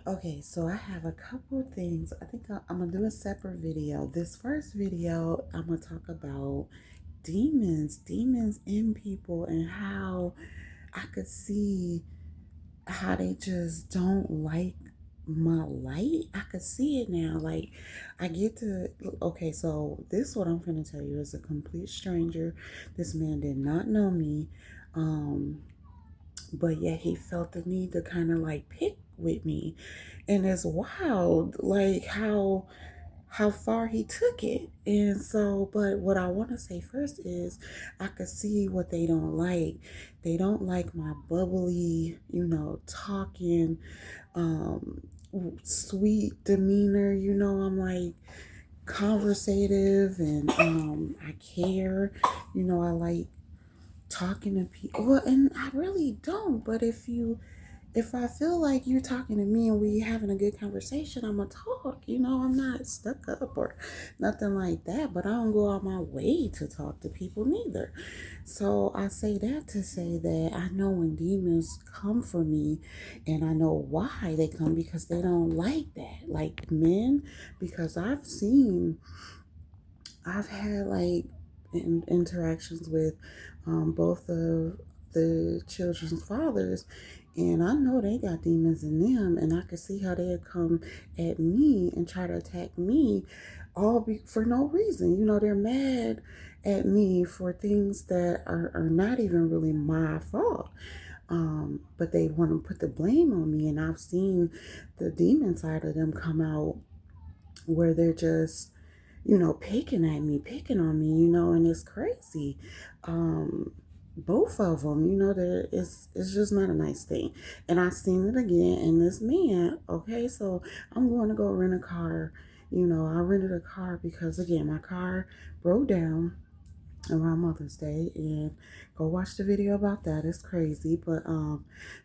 Okay, so I have a couple things. I think I'm gonna do a separate video. This first video, I'm gonna talk about demons in people, and how I could see how they just don't like my light. I could see it now. Like, I get to, okay, so this what I'm gonna tell you is a complete stranger. This man did not know me. Um, but yet he felt the need to kind of like pick with me, and it's wild like how far he took it. And so, but what I want to say first is I could see what they don't like. They don't like my bubbly, talking, um sweet demeanor. I'm like conversative, and I care. I like talking to people. Well, and I really don't. But if I feel like you're talking to me and we having a good conversation, I'm gonna talk. I'm not stuck up or nothing like that. But I don't go out my way to talk to people neither. So I say that to say that I know when demons come for me, and I know why they come, because they don't like that, like men. Because I've had like interactions with both of the children's fathers, and I know they got demons in them, and I could see how they'd come at me and try to attack me, for no reason. They're mad at me for things that are not even really my fault. But they want to put the blame on me, and I've seen the demon side of them come out where they're just picking at me, picking on me, and it's crazy. Both of them, it's just not a nice thing. And I seen it again in this man. Okay, so I'm going to go rent a car. I rented a car because again, my car broke down around Mother's Day, and go watch the video about that. It's crazy. But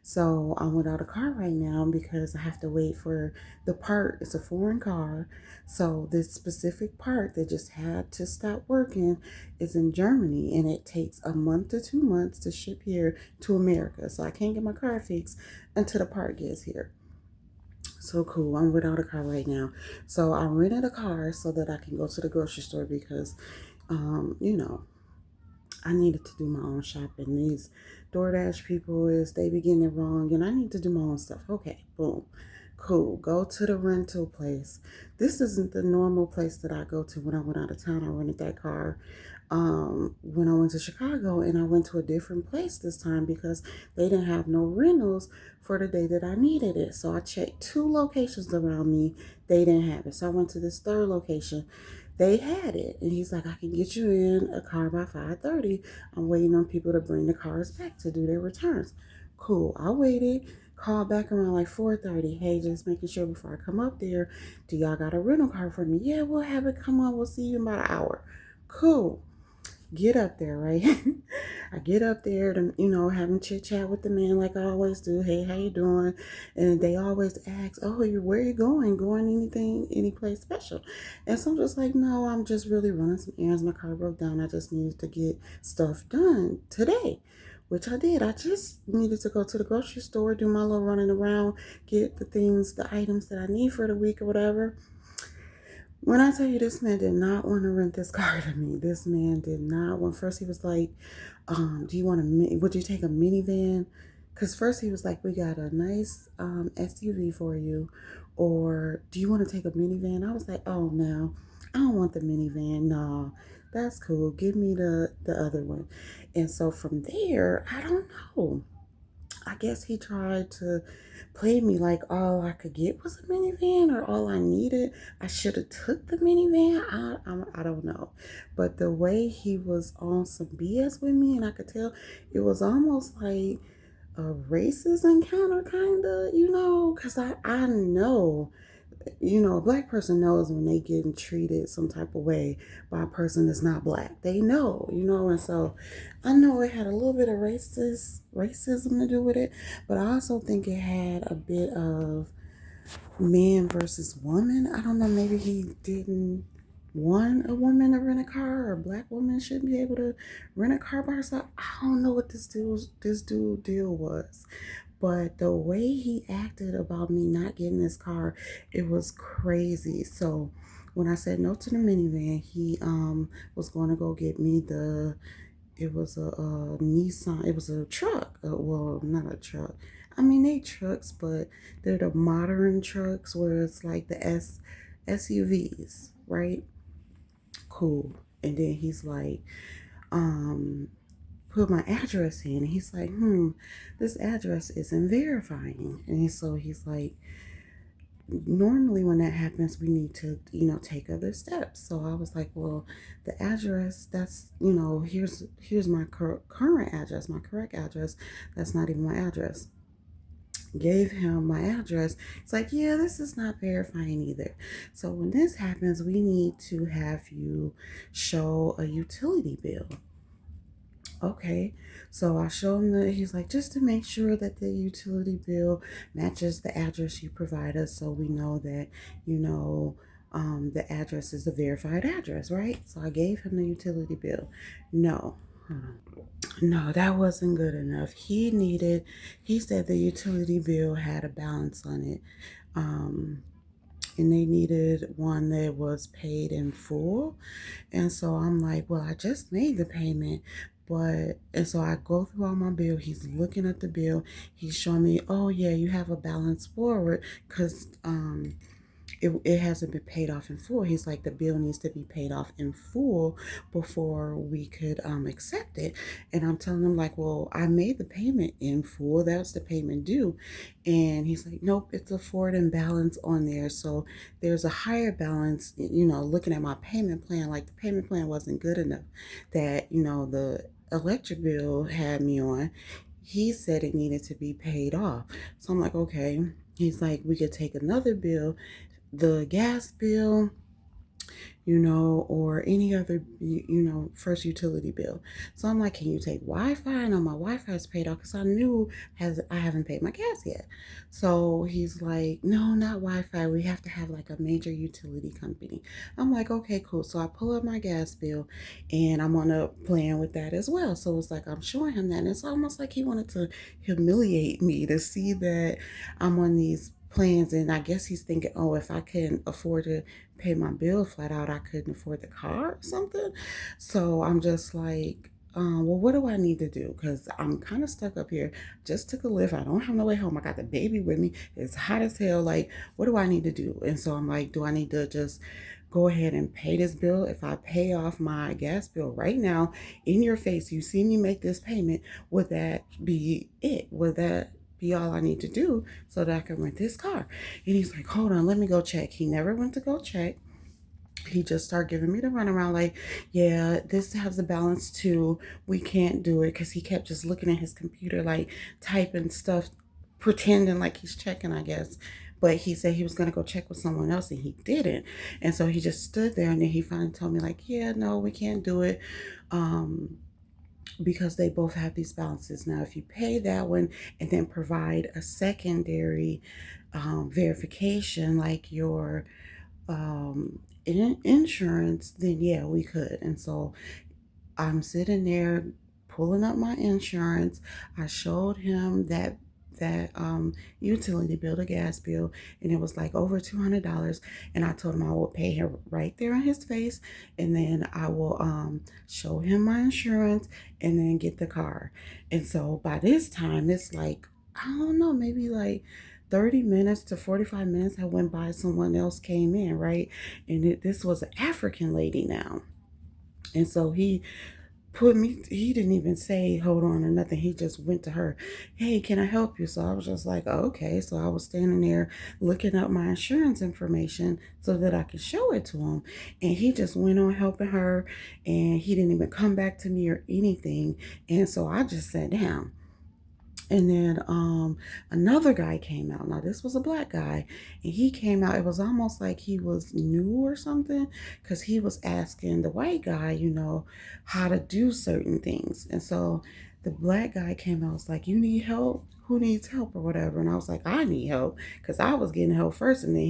so I'm without a car right now because I have to wait for the part. It's a foreign car. So this specific part that just had to stop working is in Germany, and it takes a month to 2 months to ship here to America. So I can't get my car fixed until the part gets here. So cool. I'm without a car right now. So I rented a car so that I can go to the grocery store because I needed to do my own shopping. These DoorDash people they be getting it wrong, and I need to do my own stuff. Okay, boom. Cool. Go to the rental place. This isn't the normal place that I go to when I went out of town. I rented that car when I went to Chicago, and I went to a different place this time because they didn't have no rentals for the day that I needed it. So I checked two locations around me. They didn't have it. So I went to this third location. They had it, and he's like, I can get you in a car by 5:30. I'm waiting on people to bring the cars back to do their returns. Cool. I waited. Called back around like 4:30. Hey, just making sure before I come up there, do y'all got a rental car for me? Yeah, we'll have it come on. We'll see you in about an hour. Cool. Get up there, right? I get up there to, having chit chat with the man like I always do. Hey, how you doing? And they always ask, oh, where you going? Going any place special? And so I'm just like, no, I'm just really running some errands. My car broke down. I just needed to get stuff done today, which I did. I just needed to go to the grocery store, do my little running around, get the items that I need for the week or whatever. When I tell you, this man did not want to rent this car to me. This man did not want. First he was like, do you want would you take a minivan? Because first he was like, we got a nice SUV for you, or do you want to take a minivan? I was like, oh no, I don't want the minivan. No, that's cool. Give me the other one. And so from there, I don't know. I guess he tried to play me like all I could get was a minivan, or all I needed. I should have took the minivan. I don't know. But the way he was on some BS with me, and I could tell it was almost like a racist encounter, kind of, because I know, a black person knows when they getting treated some type of way by a person that's not black. They know, and so I know it had a little bit of racism to do with it, but I also think it had a bit of man versus woman. I don't know, maybe he didn't want a woman to rent a car, or a black woman shouldn't be able to rent a car by herself. I don't know what this dude deal was. But the way he acted about me not getting his car, it was crazy. So when I said no to the minivan, he was going to go get me it was a Nissan, it was a truck. Well, not a truck. I mean, they trucks, but they're the modern trucks where it's like the SUVs, right? Cool. And then he's like, um, put my address in. And he's like, this address isn't verifying. And so he's like, normally when that happens, we need to, take other steps. So I was like, well, the address, that's, here's my current address, my correct address. That's not even my address. Gave him my address. It's like, yeah, this is not verifying either. So when this happens, we need to have you show a utility bill. Okay, so I show him that. He's like, just to make sure that the utility bill matches the address you provide us, so we know that, the address is the verified address, right? So I gave him the utility bill. No, no, that wasn't good enough. He said the utility bill had a balance on it. And they needed one that was paid in full. And so I'm like, well, I just made the payment. And so I go through all my bill. He's looking at the bill. He's showing me, oh, yeah, you have a balance forward because it hasn't been paid off in full. He's like, the bill needs to be paid off in full before we could accept it. And I'm telling him like, well, I made the payment in full. That's the payment due. And he's like, nope, it's a forward imbalance on there. So there's a higher balance, looking at my payment plan, like the payment plan wasn't good enough that, the electric bill had me on. He said it needed to be paid off. So I'm like, okay. He's like, we could take another bill, the gas bill, or any other, first utility bill. So I'm like, can you take Wi-Fi? I know my Wi-Fi is paid off because I haven't paid my gas yet. So he's like, no, not Wi-Fi. We have to have like a major utility company. I'm like, okay, cool. So I pull up my gas bill and I'm on a plan with that as well. So it's like, I'm showing him that. And it's almost like he wanted to humiliate me to see that I'm on these plans. And I guess he's thinking, oh, if I can afford to pay my bill flat out, I couldn't afford the car or something. So I'm just like, well, what do I need to do? Because I'm kind of stuck up here. Just took a lift. I don't have no way home. I got the baby with me. It's hot as hell. Like, what do I need to do? And so I'm like, do I need to just go ahead and pay this bill? If I pay off my gas bill right now in your face, you see me make this payment, would that be it? Would that be all I need to do so that I can rent this car? And he's like, hold on, let me go check. He never went to go check. He just started giving me the runaround like, yeah, this has a balance too. We can't do it, because he kept just looking at his computer, like typing stuff, pretending like he's checking, I guess. But he said he was going to go check with someone else and he didn't. And so he just stood there, and then he finally told me like, yeah, no, we can't do it. Because they both have these balances. Now, if you pay that one and then provide a secondary verification, like your insurance, then yeah, we could. And so I'm sitting there pulling up my insurance. I showed him that utility bill, the gas bill, and it was like over $200. And I told him I will pay him right there in his face, and then I will show him my insurance and then get the car. And so by this time, it's like, I don't know, maybe like 30 minutes to 45 minutes I went by, someone else came in, right? And this was an African lady now. And so he didn't even say hold on or nothing. He just went to her, hey, can I help you? So I was just like, oh, okay. So I was standing there looking up my insurance information so that I could show it to him. And he just went on helping her, and he didn't even come back to me or anything. And so I just sat down. And then another guy came out. Now, this was a black guy, and he came out. It was almost like he was new or something, because he was asking the white guy, how to do certain things. And so the black guy came out, was like, you need help? Who needs help or whatever? And I was like, I need help, because I was getting help first. And then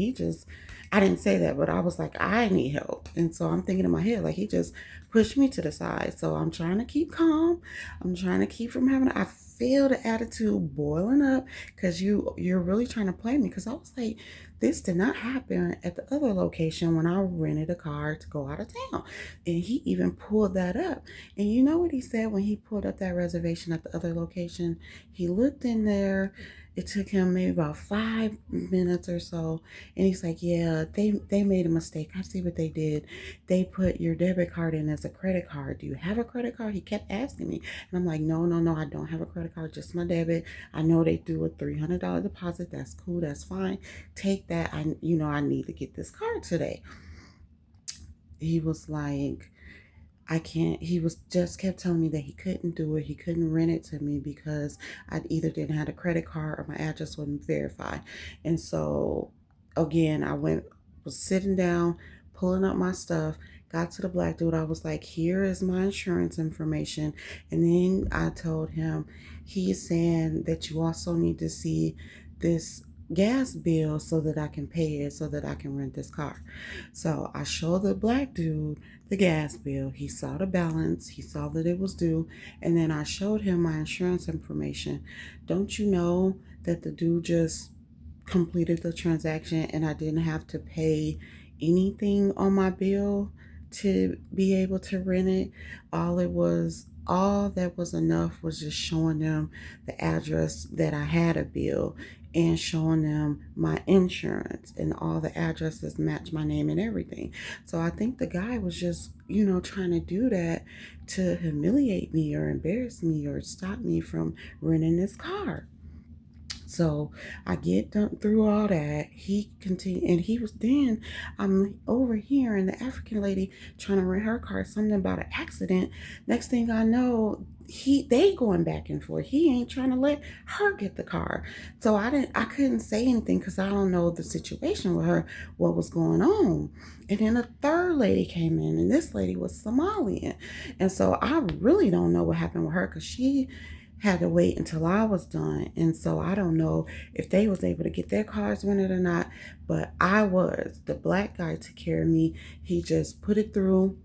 I didn't say that, but I was like, I need help. And so I'm thinking in my head, like, he just pushed me to the side. So I'm trying to keep calm. I'm trying to keep from having, I feel the attitude boiling up because you're really trying to play me. Because I was like, this did not happen at the other location when I rented a car to go out of town. And he even pulled that up. And you know what he said when he pulled up that reservation at the other location? He looked in there. It took him maybe about 5 minutes or so. And he's like, yeah, they made a mistake. I see what they did. They put your debit card in as a credit card. Do you have a credit card? He kept asking me. And I'm like, no, no, no, I don't have a credit card, just my debit. I know they threw a $300 deposit. That's cool. That's fine. Take that. I need to get this car today. He was like, I can't. He was just kept telling me that he couldn't do it. He couldn't rent it to me because I either didn't have a credit card or my address wasn't verified. And so again, was sitting down, pulling up my stuff, got to the black dude. I was like, here is my insurance information. And then I told him, he's saying that you also need to see this gas bill so that I can pay it so that I can rent this car. So I showed the black dude the gas bill. He saw the balance. He saw that it was due. And then I showed him my insurance information. Don't you know that the dude just completed the transaction and I didn't have to pay anything on my bill to be able to rent it? All that was enough was just showing them the address that I had a bill and showing them my insurance, and all the addresses match my name and everything. So I think the guy was just, trying to do that to humiliate me or embarrass me or stop me from renting this car. So I get done through all that. He continued, and he was then. I'm overhearing the African lady trying to rent her car, something about an accident. Next thing I know, they going back and forth. He ain't trying to let her get the car. So I couldn't say anything because I don't know the situation with her, what was going on. And then a third lady came in, and this lady was Somalian, and so I really don't know what happened with her because she had to wait until I was done. And so I don't know if they was able to get their cars rented or not, but I was. The black guy took care of me. He just put it through,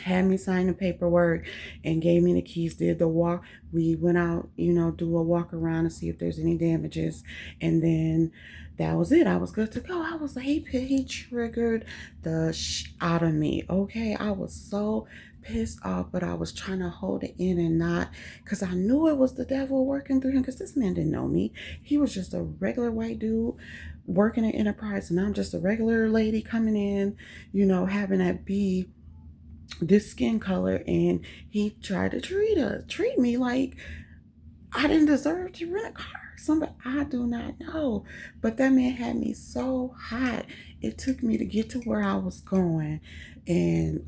had me sign the paperwork, and gave me the keys, did the walk. We went out, do a walk around to see if there's any damages. And then that was it. I was good to go. I was like, he triggered the out of me. Okay. I was so pissed off, but I was trying to hold it in and not, because I knew it was the devil working through him, because this man didn't know me. He was just a regular white dude working at Enterprise, and I'm just a regular lady coming in, having that be this skin color, and he tried to treat me like I didn't deserve to rent a car. Somebody I do not know. But that man had me so hot. It took me to get to where I was going and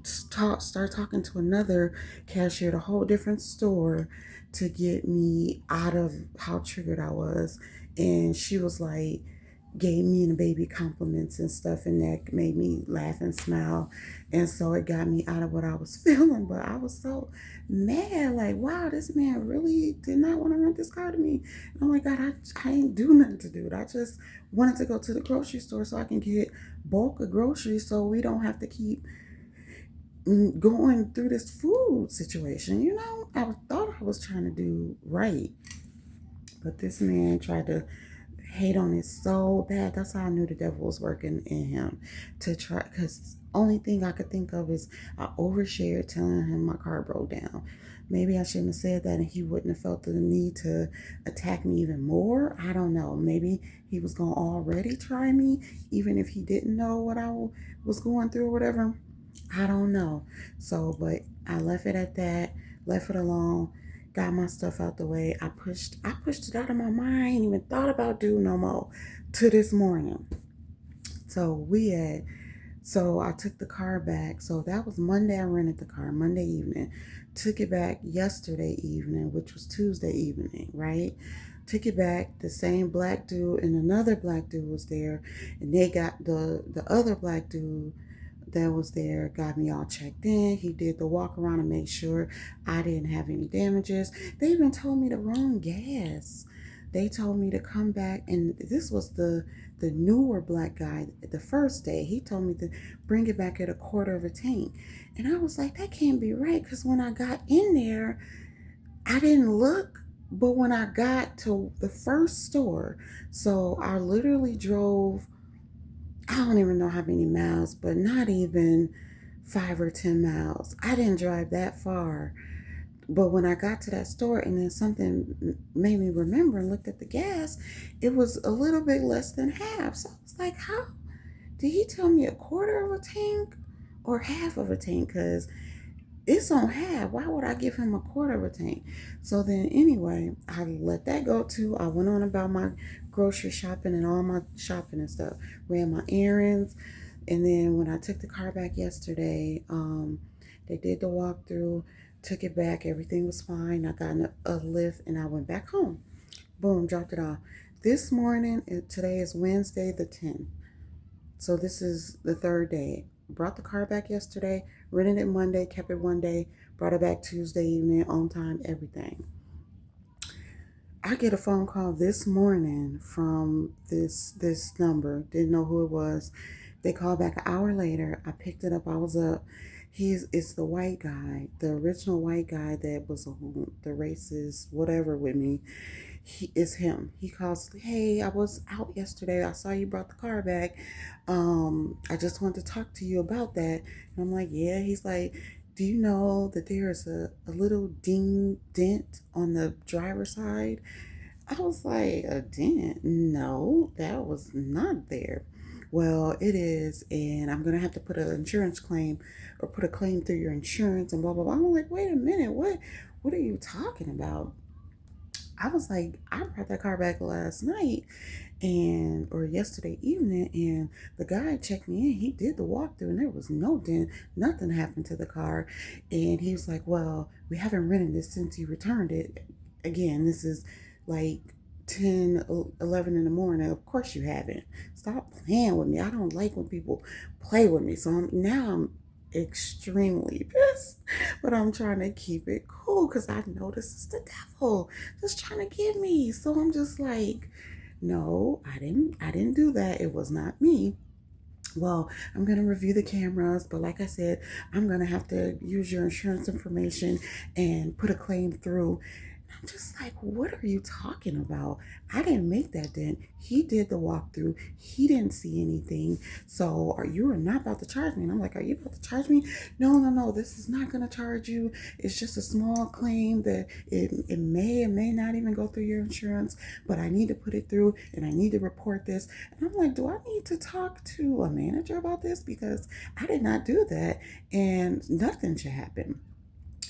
start talking to another cashier at a whole different store to get me out of how triggered I was. And she was like, gave me and the baby compliments and stuff, and that made me laugh and smile. And so it got me out of what I was feeling. But I was so mad, like, wow, this man really did not want to rent this car to me. And I'm like, God, I ain't do nothing to do it. I just wanted to go to the grocery store so I can get bulk of groceries so we don't have to keep going through this food situation. I thought I was trying to do right, but this man tried to hate on it so bad. That's how I knew the devil was working in him to try. Because only thing I could think of is I overshared, telling him my car broke down. Maybe I shouldn't have said that, and he wouldn't have felt the need to attack me even more. I don't know. Maybe he was gonna already try me, even if he didn't know what I was going through or whatever. I don't know. So, but I left it at that. Left it alone, got my stuff out the way. I pushed it out of my mind. I ain't even thought about doing no more to this morning. So I took the car back. So that was Monday. I rented the car Monday evening. Took it back yesterday evening, which was Tuesday evening, right? Took it back. The same black dude and another black dude was there, and they got the other black dude that was there, got me all checked in. He did the walk around and make sure I didn't have any damages. They even told me the wrong gas. They told me to come back, and this was the newer black guy. The first day he told me to bring it back at a quarter of a tank, and I was like, that can't be right, because when I got in there, I didn't look But when I got to the first store, so I literally drove, I don't even know how many miles, but not even 5 or 10 miles. I didn't drive that far. But when I got to that store and then something made me remember and looked at the gas, it was a little bit less than half. So I was like, how? Did he tell me a quarter of a tank or half of a tank? Because it's on half. Why would I give him a quarter of a tank? So then, anyway, I let that go too. I went on about my grocery shopping and all my shopping and stuff, ran my errands. And then when I took the car back yesterday, they did the walkthrough, took it back. Everything was fine. I got a lift and I went back home. Boom, dropped it off. This morning, today is Wednesday the 10th. So this is the third day. Brought the car back yesterday, rented it Monday, kept it one day, brought it back Tuesday evening, on time, everything. I get a phone call this morning from this number. Didn't know who it was. They called back an hour later. I picked it up. I was up. It's the white guy, the original white guy that was on the racist whatever with me. It's him. He calls, hey, I was out yesterday. I saw you brought the car back. I just wanted to talk to you about that. And I'm like, yeah. He's like, do you know that there's a little dent on the driver's side? I was like, a dent? No, that was not there. Well, it is, and I'm gonna have to put an insurance claim or put a claim through your insurance and blah blah blah. I'm like, wait a minute, what are you talking about? I was like, I brought that car back last night and or yesterday evening, and the guy checked me in. He did the walkthrough and there was no dent, nothing happened to the car. And he was like, well, we haven't rented this since you returned it. Again, this is like 10, 11 in the morning. Of course you haven't. Stop playing with me. I don't like when people play with me. So I'm extremely pissed, but I'm trying to keep it cool because I know this is the devil just trying to get me. So I'm just like, no, I didn't do that. It was not me. Well, I'm going to review the cameras, but like I said, I'm going to have to use your insurance information and put a claim through. I'm just like, what are you talking about? I didn't make that dent. He did the walkthrough. He didn't see anything. So you are not about to charge me. And I'm like, are you about to charge me? No, no, no. This is not going to charge you. It's just a small claim that it may or may not even go through your insurance, but I need to put it through and I need to report this. And I'm like, do I need to talk to a manager about this? Because I did not do that and nothing should happen.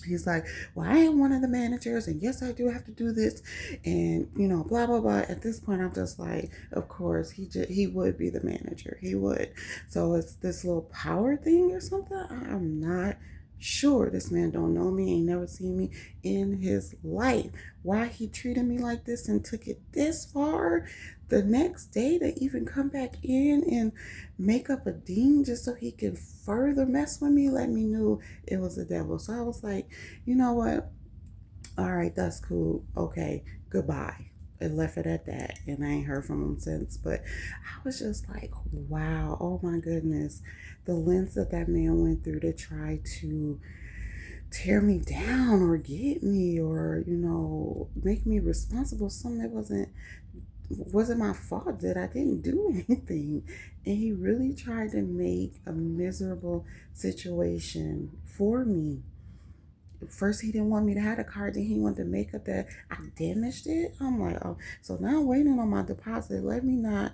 He's like, well, I am one of the managers, and yes, I do have to do this, and blah blah blah. At this point, I'm just like, of course, he would be the manager, he would. So it's this little power thing or something. I'm not sure. This man don't know me, ain't never seen me in his life. Why he treated me like this and took it this far the next day to even come back in and make up a ding just so he can further mess with me, let me know it was the devil. So I was like, you know what? All right, that's cool. Okay, goodbye. And left it at that. And I ain't heard from him since. But I was just like, wow, oh my goodness. The lengths that man went through to try to tear me down or get me or, make me responsible for something that wasn't my fault, that I didn't do anything. And he really tried to make a miserable situation for me. First, he didn't want me to have the car. Then he wanted to make up that I damaged it. I'm like, oh, so now I'm waiting on my deposit. Let me not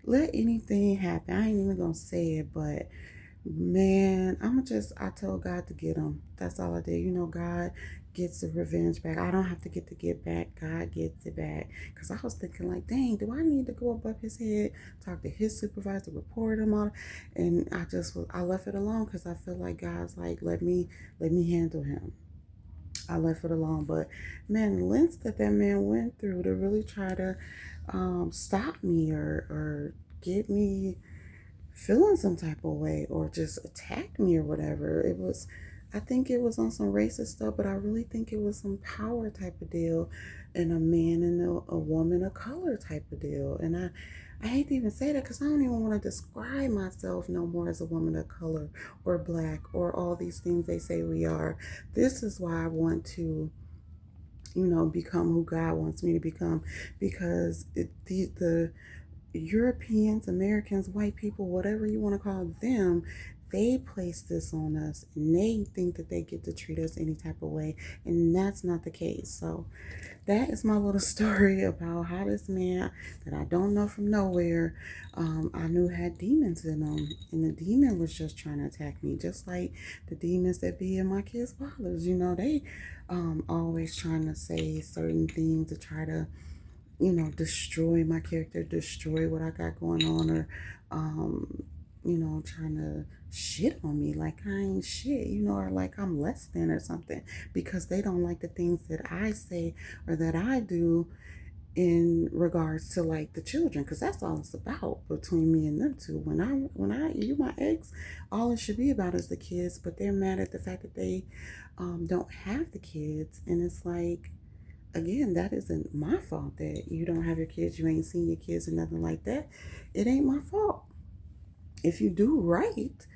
let anything happen. I ain't even gonna say it, but man, I told God to get him. That's all I did. God gets the revenge back. I don't have to get back. God gets it back. Because I was thinking, like, dang, do I need to go above his head, talk to his supervisor, report him on? And I left it alone because I feel like God's like, let me handle him. I left it alone. But man, the lengths that man went through to really try to stop me or get me feeling some type of way or just attack me or whatever. I think it was on some racist stuff, but I really think it was some power type of deal and a man and a woman of color type of deal. And I hate to even say that because I don't even want to describe myself no more as a woman of color or black or all these things they say we are. This is why I want to become who God wants me to become, because the Europeans, Americans, white people, whatever you want to call them, they place this on us and they think that they get to treat us any type of way, and that's not the case. So that is my little story about how this man that I don't know from nowhere, I knew had demons in him, and the demon was just trying to attack me, just like the demons that be in my kids' fathers. They always trying to say certain things to try to destroy my character, destroy what I got going on, or, trying to shit on me like I ain't shit, or like I'm less than or something, because they don't like the things that I say or that I do in regards to like the children, because that's all it's about between me and them two. You my ex, all it should be about is the kids, but they're mad at the fact that they don't have the kids, and it's like, again, that isn't my fault that you don't have your kids, you ain't seen your kids or nothing like that. It ain't my fault. If you do right,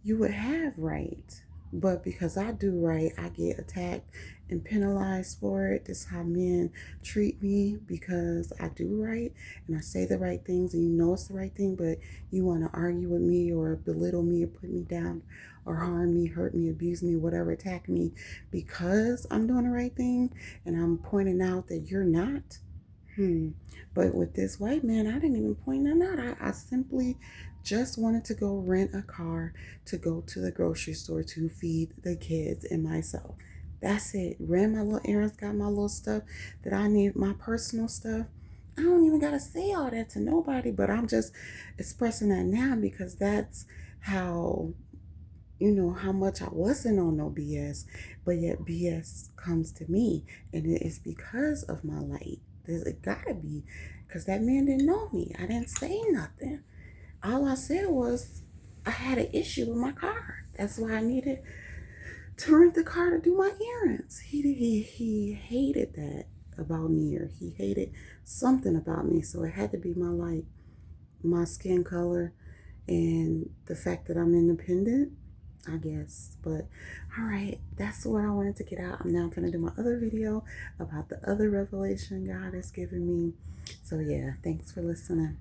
you would have right. But because I do right, I get attacked and penalized for it. This is how men treat me, because I do right and I say the right things, and it's the right thing, but you want to argue with me or belittle me or put me down or harm me, hurt me, abuse me, whatever, attack me because I'm doing the right thing and I'm pointing out that you're not. But with this white man, I didn't even point that out. I simply just wanted to go rent a car to go to the grocery store to feed the kids and myself. That's it. Ran my little errands, got my little stuff that I need, my personal stuff. I don't even got to say all that to nobody, but I'm just expressing that now because that's how, how much I wasn't on no BS, but yet BS comes to me, and it is because of my light. It gotta be, because that man didn't know me. I didn't say nothing. All I said was I had an issue with my car. That's why I needed to rent the car to do my errands. He hated that about me, or he hated something about me. So it had to be my light, my skin color, and the fact that I'm independent, I guess. But all right, that's what I wanted to get out. I'm now gonna do my other video about the other revelation God has given me. So yeah, thanks for listening.